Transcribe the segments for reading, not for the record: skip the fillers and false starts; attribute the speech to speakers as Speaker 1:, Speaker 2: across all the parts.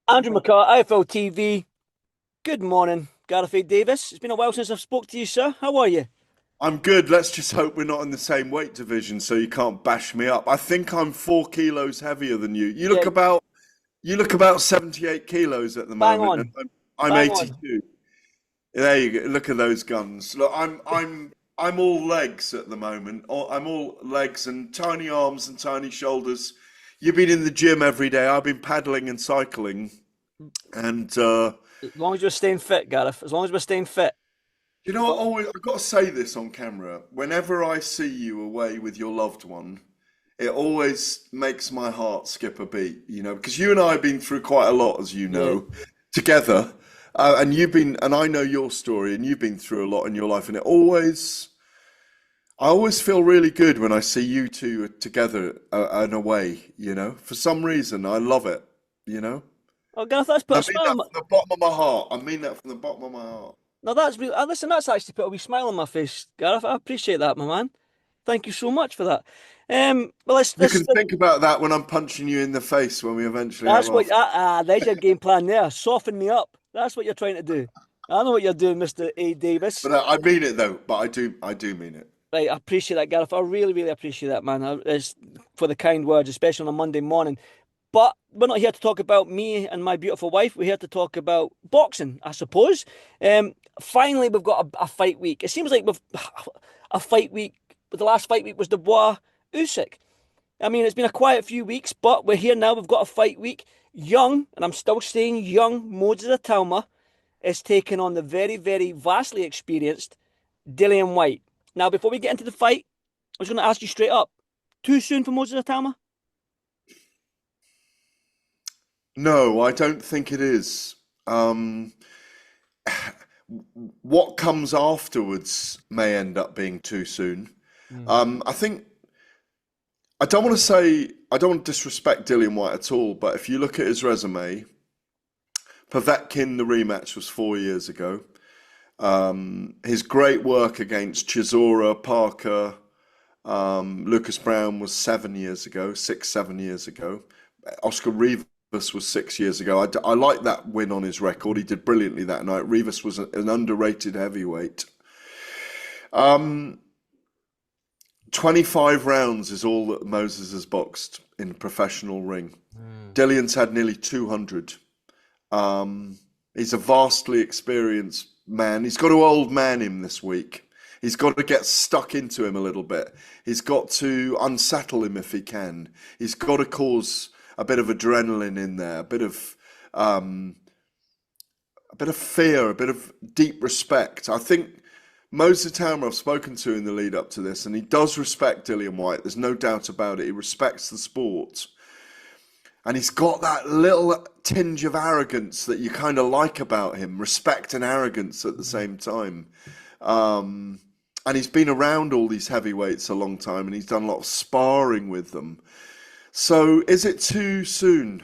Speaker 1: Andrew McCart, iFLTV. Good morning, Gareth A. Davies. It's been a while since I've spoke to you, sir. How are you?
Speaker 2: I'm good. Let's just hope we're not in the same weight division so you can't bash me up. I think I'm 4 kilos heavier than you.
Speaker 1: Yeah,
Speaker 2: You look about 78 kilos at the
Speaker 1: bang
Speaker 2: moment, and
Speaker 1: on,
Speaker 2: I'm
Speaker 1: bang on.
Speaker 2: 82. There you go. Look at those guns. Look, I'm all legs at the moment. I'm all legs and tiny arms and tiny shoulders. You've been in the gym every day. I've been paddling and cycling, and
Speaker 1: As long as you're staying fit, Gareth. As long as we're staying fit.
Speaker 2: you know, I've got to say this on camera. Whenever I see you away with your loved one, it always makes my heart skip a beat, because you and I have been through quite a lot, as you
Speaker 1: Yeah.
Speaker 2: know, together. And I know your story, and you've been through a lot in your life, and I always feel really good when I see you two together and away. For some reason, I love it, you know.
Speaker 1: Oh, Gareth, that's put
Speaker 2: I
Speaker 1: a
Speaker 2: mean
Speaker 1: smile
Speaker 2: that
Speaker 1: on my.
Speaker 2: from the bottom of my heart. I mean that from the bottom of my heart.
Speaker 1: No, that's real. Listen, that's actually put a wee smile on my face, Gareth. I appreciate that, my man. Thank you so much for that. Well,
Speaker 2: You can think about that when I'm punching you in the face when we eventually have
Speaker 1: that's
Speaker 2: our.
Speaker 1: what. There's your game plan there. Soften me up. That's what you're trying to do. I know what you're doing, Mr. A. Davis.
Speaker 2: But I mean it though. But I do mean it.
Speaker 1: Right, I appreciate that, Gareth. I really, really appreciate that, man. It's for the kind words, especially on a Monday morning. But we're not here to talk about me and my beautiful wife. We're here to talk about boxing, I suppose. Finally, we've got a fight week. It seems like we've a fight week. But the last fight week was Dubois Usyk. I mean, it's been a quiet few weeks, but we're here now. We've got a fight week. Young, and I'm still saying young, Moses Itauma is taking on the very, very vastly experienced Dillian Whyte. Now, before we get into the fight, I was going to ask you straight up: too soon for Moses Itauma?
Speaker 2: No, I don't think it is. Um, what comes afterwards may end up being too soon.
Speaker 1: Mm.
Speaker 2: I think I don't want to disrespect Dillian White at all, but if you look at his resume, Povetkin, the rematch was 4 years ago. His great work against Chisora, Parker, Lucas Brown was 7 years ago, 7 years ago. Oscar Rivas was 6 years ago. I like that win on his record. He did brilliantly that night. Rivas was an underrated heavyweight. Um, 25 rounds is all that Moses has boxed in a professional ring.
Speaker 1: Mm.
Speaker 2: Dillian's had nearly 200. He's a vastly experienced man. He's got to old man him this week. He's got to get stuck into him a little bit. He's got to unsettle him if he can. He's got to cause a bit of adrenaline in there, a bit of fear, a bit of deep respect. I think Moses Itauma I've spoken to in the lead up to this, and he does respect Dillian Whyte. There's no doubt about it. He respects the sport. And he's got that little tinge of arrogance that you kind of like about him, respect and arrogance at the same time. And he's been around all these heavyweights a long time, and he's done a lot of sparring with them. So is it too soon?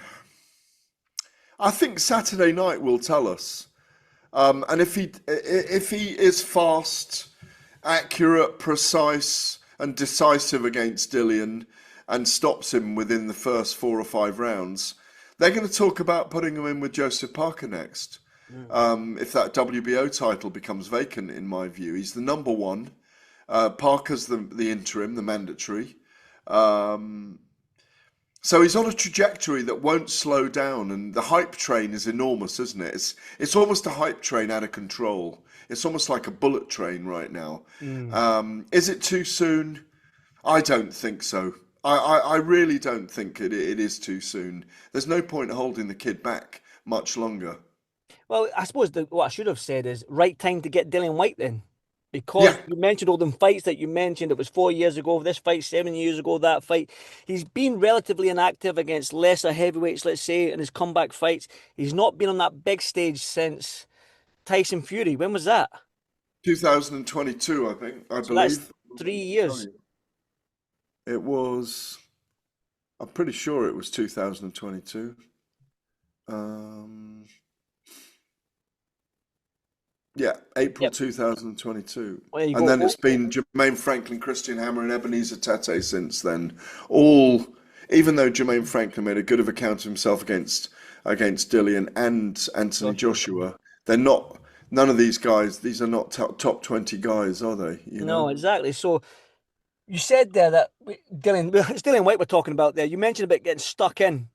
Speaker 2: I think Saturday night will tell us. And if he is fast, accurate, precise, and decisive against Dillian and stops him within the first 4 or 5 rounds, they're going to talk about putting him in with Joseph Parker next.
Speaker 1: Mm.
Speaker 2: If that WBO title becomes vacant, in my view, he's the number one. Parker's the interim, the mandatory. Um, so he's on a trajectory that won't slow down, and the hype train is enormous, isn't it? It's almost a hype train out of control. It's almost like a bullet train right now.
Speaker 1: Mm.
Speaker 2: Is it too soon? I don't think so. I really don't think it is too soon. There's no point holding the kid back much longer.
Speaker 1: Well, I suppose what I should have said is right time to get Dillian Whyte then. Because
Speaker 2: Yeah,
Speaker 1: you mentioned all them fights that you mentioned. It was 4 years ago, this fight, 7 years ago, that fight. He's been relatively inactive against lesser heavyweights, let's say, in his comeback fights. He's not been on that big stage since Tyson Fury. When was that?
Speaker 2: 2022, I
Speaker 1: So that's
Speaker 2: believe.
Speaker 1: three
Speaker 2: Tell
Speaker 1: years.
Speaker 2: you. It was, I'm pretty sure it was 2022. Um, yeah, April
Speaker 1: Yep.
Speaker 2: 2022.
Speaker 1: Well, there you
Speaker 2: And
Speaker 1: go.
Speaker 2: then it's been Jermaine Franklin, Christian Hammer, and Ebenezer Tate since then. All, even though Jermaine Franklin made a good of account of himself against against Dillian and Anthony
Speaker 1: Joshua.
Speaker 2: Joshua. They're not, none of these guys, these are not top 20 guys, are they? You
Speaker 1: No,
Speaker 2: know?
Speaker 1: exactly. So you said there that it's Dillian Whyte we're talking about there. You mentioned about getting stuck in.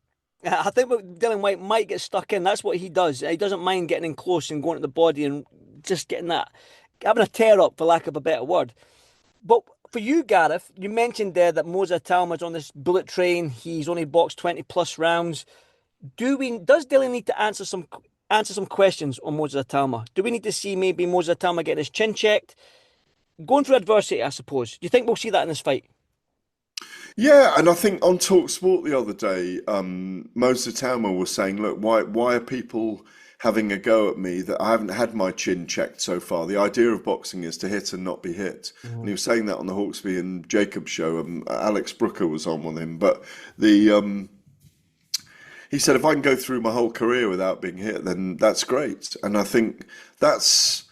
Speaker 1: I think Dillian Whyte might get stuck in. That's what he does. He doesn't mind getting in close and going to the body and just getting that, having a tear up, for lack of a better word. But for you, Gareth, you mentioned there that Moses Itauma's on this bullet train. He's only boxed 20 plus rounds. Does Dillian need to answer some questions on Moses Itauma? Do we need to see maybe Moses Itauma getting his chin checked? Going through adversity, I suppose. Do you think we'll see that in this fight?
Speaker 2: Yeah, and I think on Talk Sport the other day, Moses Itauma was saying, "Look, why are people having a go at me that I haven't had my chin checked so far? The idea of boxing is to hit and not be hit." And he was saying that on the Hawksby and Jacob show. Alex Brooker was on with him, but he said, if I can go through my whole career without being hit, then that's great. And I think that's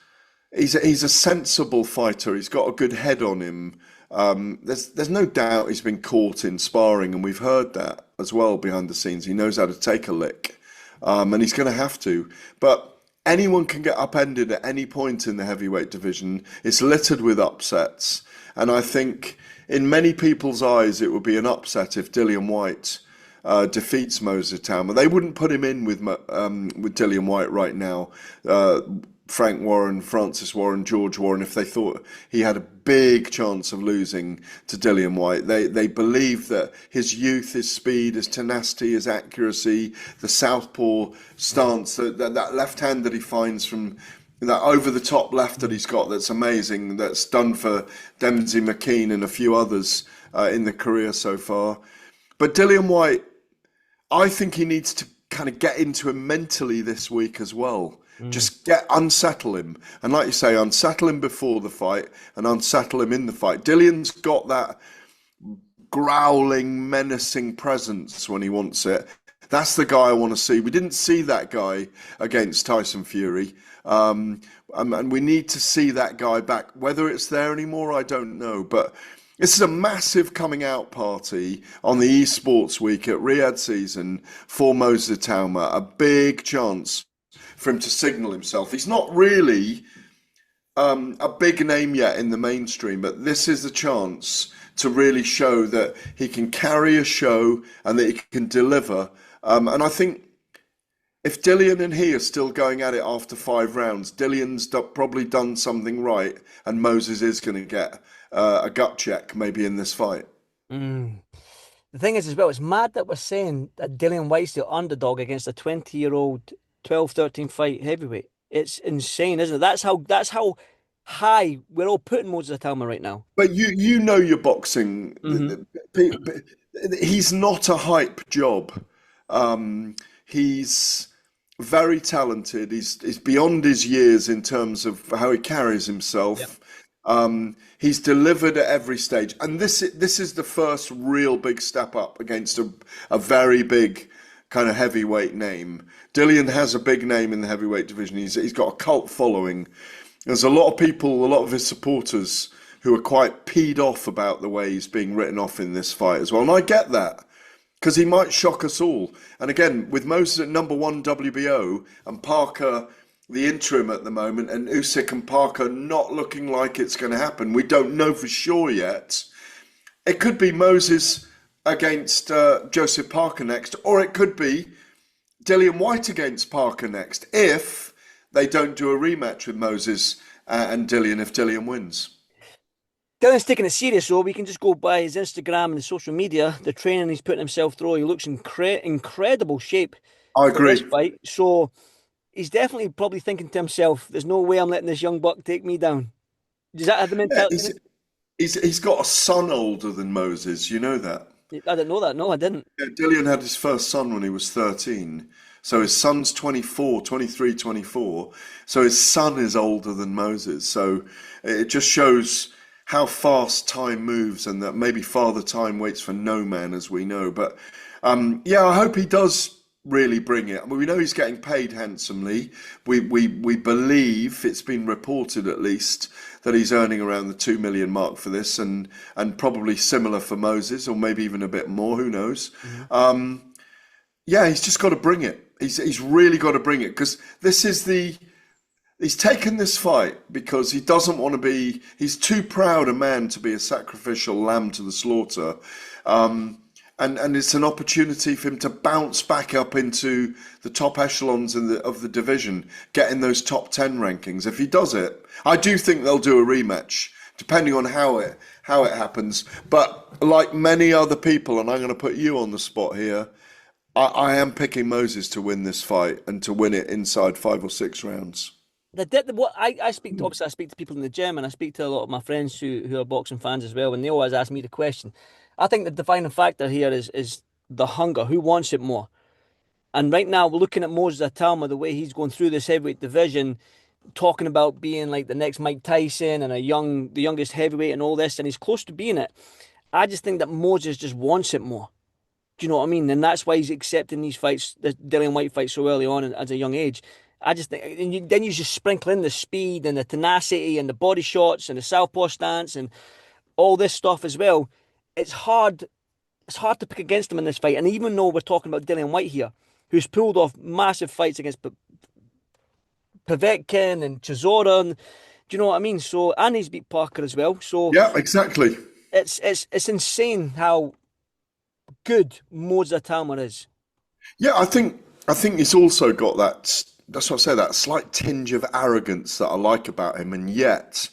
Speaker 2: he's a sensible fighter. He's got a good head on him. There's no doubt he's been caught in sparring, and we've heard that as well behind the scenes. He knows how to take a lick, and he's going to have to. But anyone can get upended at any point in the heavyweight division. It's littered with upsets, and I think in many people's eyes it would be an upset if Dillian Whyte defeats Moses Itauma. They wouldn't put him in with Dillian Whyte right now. Frank Warren, Francis Warren, George Warren, if they thought he had a big chance of losing to Dillian Whyte. They believe that his youth, his speed, his tenacity, his accuracy, the southpaw stance, that left hand that he finds from that over the top left that he's got, that's amazing, that's done for Dempsey McKean and a few others in the career so far. But Dillian Whyte, I think he needs to kind of get into him mentally this week as well. Just unsettle him. And like you say, unsettle him before the fight and unsettle him in the fight. Dillian's got that growling, menacing presence when he wants it. That's the guy I want to see. We didn't see that guy against Tyson Fury. And we need to see that guy back. Whether it's there anymore, I don't know. But this is a massive coming out party on the esports week at Riyadh season for Moses Itauma. A big chance for him to signal himself. He's not really a big name yet in the mainstream, but this is the chance to really show that he can carry a show and that he can deliver. And I think if Dillian and he are still going at it after 5 rounds, Dillian's probably done something right, and Moses is going to get a gut check maybe in this fight.
Speaker 1: The thing is, as well, it's mad that we're saying that Dillian Whyte's the underdog against a 20-year-old 12, 13 fight heavyweight. It's insane, isn't it? That's how high we're all putting Moses Itauma right now.
Speaker 2: But you know your boxing. He's not a hype job. He's very talented. He's beyond his years in terms of how he carries himself. Yep. He's delivered at every stage, and this is the first real big step up against a very big kind of heavyweight name. Dillian has a big name in the heavyweight division. He's got a cult following. There's a lot of people, a lot of his supporters who are quite peed off about the way he's being written off in this fight as well. And I get that, because he might shock us all. And again, with Moses at #1 WBO and Parker, the interim at the moment, and Usyk and Parker not looking like it's going to happen. We don't know for sure yet. It could be Moses against Joseph Parker next, or it could be Dillian Whyte against Parker next, if they don't do a rematch with Moses and Dillian, if Dillian wins.
Speaker 1: Dillian's taking it serious, though. We can just go by his Instagram and his social media, the training he's putting himself through. He looks incredible shape.
Speaker 2: I agree.
Speaker 1: For this fight. So he's definitely probably thinking to himself, there's no way I'm letting this young buck take me down. Does that have the mentality?
Speaker 2: He's got a son older than Moses, you know that?
Speaker 1: I didn't know that. No, I didn't.
Speaker 2: Yeah, Dillian had his first son when he was 13. So his son's 23, 24. So his son is older than Moses. So it just shows how fast time moves, and that maybe Father Time waits for no man, as we know. But yeah, I hope he does really bring it. I mean, we know he's getting paid handsomely. We believe, it's been reported at least, that he's earning around the 2 million mark for this, and probably similar for Moses, or maybe even a bit more, who knows. Yeah, he's just got to bring it. He's really got to bring it because this is he's taken this fight because he doesn't want to be, he's too proud a man to be a sacrificial lamb to the slaughter. And it's an opportunity for him to bounce back up into the top echelons of the division, getting those top 10 rankings. If he does it, I do think they'll do a rematch, depending on how it happens. But like many other people, and I'm going to put you on the spot here, I am picking Moses to win this fight and to win it inside 5 or 6 rounds.
Speaker 1: What I speak to, obviously I speak to people in the gym, and I speak to a lot of my friends who are boxing fans as well, and they always ask me the question. I think the defining factor here is the hunger. Who wants it more? And right now, we're looking at Moses Itauma, the way he's going through this heavyweight division, talking about being like the next Mike Tyson and the youngest heavyweight and all this, and he's close to being it. I just think that Moses just wants it more. Do you know what I mean? And that's why he's accepting these fights, the Dillian Whyte fight, so early on as a young age. I just think, and then you just sprinkle in the speed and the tenacity and the body shots and the southpaw stance and all this stuff as well. It's hard. It's hard to pick against him in this fight. And even though we're talking about Dillian Whyte here, who's pulled off massive fights against Povetkin and Chisora, and do you know what I mean? So, and he's beat Parker as well. So
Speaker 2: Yeah, exactly.
Speaker 1: it's insane how good Moses Itauma is.
Speaker 2: Yeah, I think he's also got that. That's what I say. That slight tinge of arrogance that I like about him, and yet,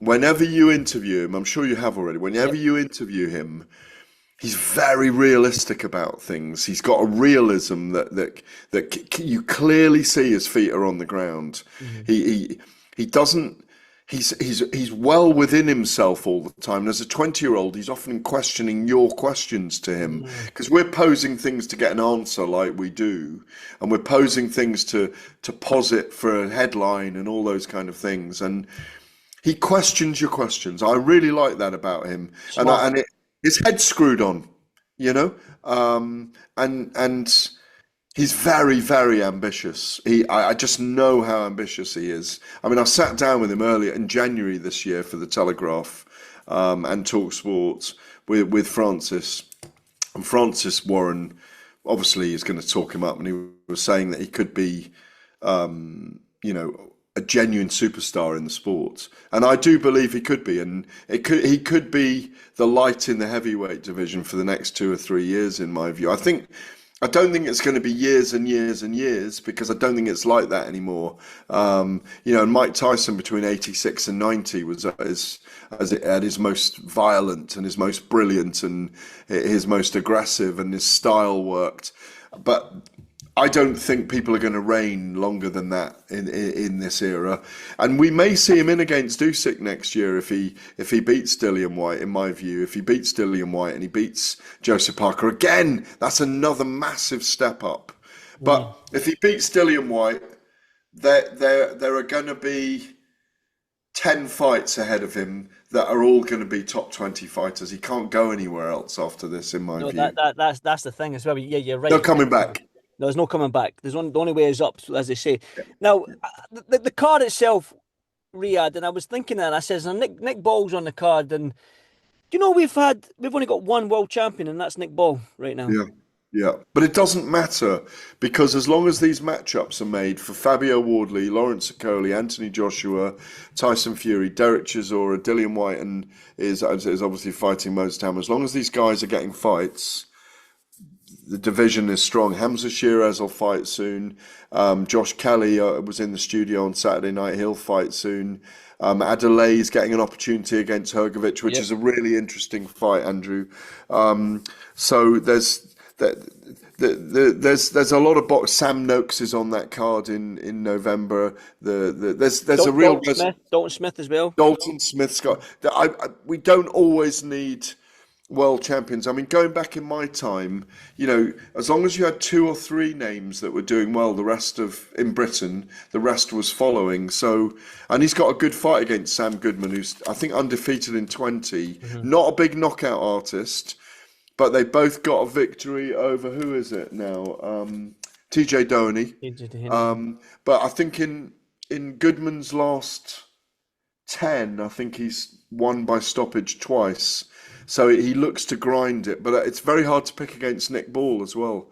Speaker 2: whenever you interview him, I'm sure you have already. Whenever
Speaker 1: Yep.
Speaker 2: you interview him, he's very realistic about things. He's got a realism that you clearly see his feet are on the ground.
Speaker 1: Mhm.
Speaker 2: He doesn't. He's well within himself all the time. And as a 20-year-old, he's often questioning your questions to him because we're posing things to get an answer like we do, and we're posing things to posit for a headline and all those kind of things. And he questions your questions. I really like that about him,
Speaker 1: Smart.
Speaker 2: his head's screwed on, you know, and he's very, very ambitious. I just know how ambitious he is. I mean, I sat down with him earlier in January this year for the Telegraph and Talk Sports with Francis. And Francis Warren, obviously, is going to talk him up, and he was saying that he could be, you know, a genuine superstar in the sport, and I do believe he could be, and he could be the light in the heavyweight division for the next 2 or 3 years, in my view. I don't think it's going to be years and years and years because I don't think it's like that anymore. You know, and Mike Tyson between 86 and 90 was at his most violent and his most brilliant and his most aggressive, and his style worked. But I don't think people are going to reign longer than that in this era, and we may see him in against Usyk next year if he beats Dillian Whyte. In my view, if he beats Dillian Whyte and he beats Joseph Parker again, that's another massive step up. But if he beats Dillian Whyte, there are going to be 10 fights ahead of him that are all going to be top 20 fighters. He can't go anywhere else after this, in my
Speaker 1: No,
Speaker 2: view.
Speaker 1: that's the thing as well. Yeah, you're
Speaker 2: They're
Speaker 1: right.
Speaker 2: coming back.
Speaker 1: No, there's no coming back. The only way is up, as they say. Now, the card itself, Riyadh, and I was thinking that, and I says, Nick Ball's on the card, and do you know we've only got one world champion, and that's Nick Ball right now.
Speaker 2: Yeah, yeah. But it doesn't matter because as long as these matchups are made for Fabio Wardley, Lawrence Okoli, Anthony Joshua, Tyson Fury, Derek Chisora, Dillian Whyte, and is obviously fighting Moses Itauma, as long as these guys are getting fights, the division is strong. Hamza Sheeraz will fight soon. Josh Kelly was in the studio on Saturday night. He'll fight soon. Adelai's getting an opportunity against Hrgovic, which
Speaker 1: Yep.
Speaker 2: is a really interesting fight, Andrew. So there's a lot of box. Sam Noakes is on that card in November. There's a real
Speaker 1: Dalton Smith as well.
Speaker 2: Dalton Smith's got. We don't always need world champions. I mean, going back in my time, you know, as long as you had 2 or 3 names that were doing well, in Britain, the rest was following. So, and he's got a good fight against Sam Goodman, who's I think undefeated in 20. Not a big knockout artist, but they both got a victory over who is it now? TJ Doheny. But I think in Goodman's last 10, I think he's won by stoppage twice. So he looks to grind it, but it's very hard to pick against Nick Ball as well.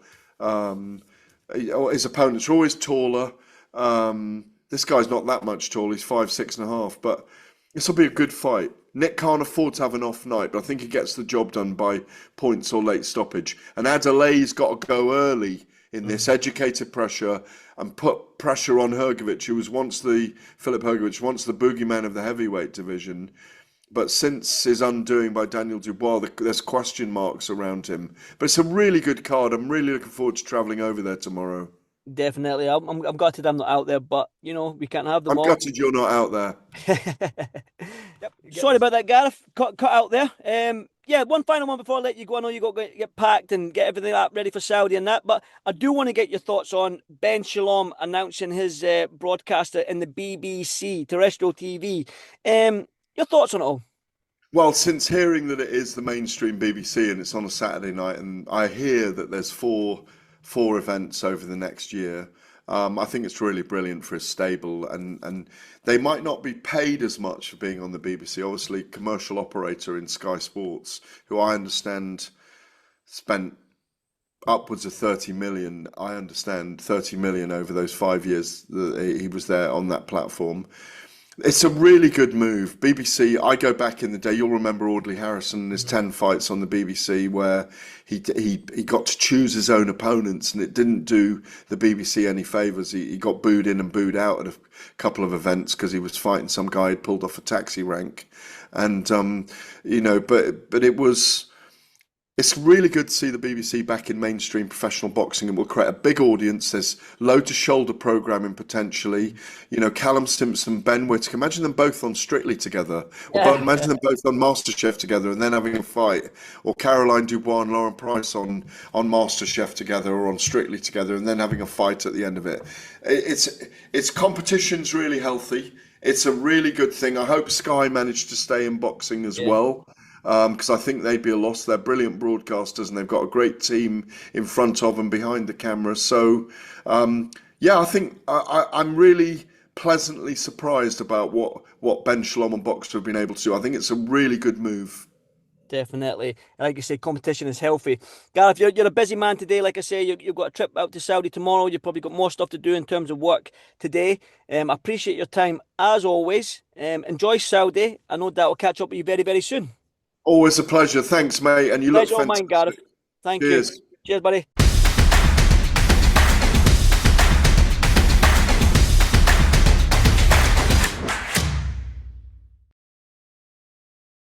Speaker 2: His opponents are always taller. This guy's not that much tall. He's 5'6.5", but this will be a good fight. Nick can't afford to have an off night, but I think he gets the job done by points or late stoppage. And Adelay's got to go early in this, educated pressure, and put pressure on Hrgovic, who was once Filip Hrgovic, once the boogeyman of the heavyweight division. But since his undoing by Daniel Dubois, there's question marks around him. But it's a really good card. I'm really looking forward to travelling over there tomorrow.
Speaker 1: Definitely. I'm gutted I'm not out there, but we can't have them
Speaker 2: I'm
Speaker 1: all.
Speaker 2: gutted you're not out there.
Speaker 1: Yep. Sorry about that, Gareth. Cut out there. Yeah, one final one before I let you go. I know you got to get packed and get everything up ready for Saudi and that, but I do want to get your thoughts on Ben Shalom announcing his broadcaster in the BBC, terrestrial TV. Your thoughts on it all?
Speaker 2: Well, since hearing that it is the mainstream BBC and it's on a Saturday night, and I hear that there's four events over the next year, I think it's really brilliant for his stable, and they might not be paid as much for being on the BBC. Obviously, commercial operator in Sky Sports, who I understand spent upwards of 30 million. I understand 30 million over those 5 years that he was there on that platform. It's a really good move. BBC, I go back in the day, you'll remember Audley Harrison and his 10 fights on the BBC, where he got to choose his own opponents, and it didn't do the BBC any favours. He got booed in and booed out at a couple of events because he was fighting some guy who'd pulled off a taxi rank. And, but it's really good to see the BBC back in mainstream professional boxing, and will create a big audience. There's loads of shoulder programming potentially. Callum Simpson, Ben Whittaker. Imagine them both on Strictly together. Or imagine them both on MasterChef together and then having a fight. Or Caroline Dubois and Lauren Price on MasterChef together or on Strictly together and then having a fight at the end of it. It's competition's really healthy. It's a really good thing. I hope Sky managed to stay in boxing as well. Because I think they'd be a loss. They're brilliant broadcasters and they've got a great team in front of and behind the camera. So, I think I'm really pleasantly surprised about what Ben Shalom and Boxer have been able to do. I think it's a really good move.
Speaker 1: Definitely. Like you say, competition is healthy. Gareth, you're a busy man today. Like I say, you've got a trip out to Saudi tomorrow. You've probably got more stuff to do in terms of work today. I appreciate your time as always. Enjoy Saudi. I know that I'll catch up with you very, very soon.
Speaker 2: Always a pleasure. Thanks, mate. And you look
Speaker 1: Pleasure all mine,
Speaker 2: fantastic.
Speaker 1: Gareth. Thank
Speaker 2: Cheers.
Speaker 1: you. Cheers, buddy.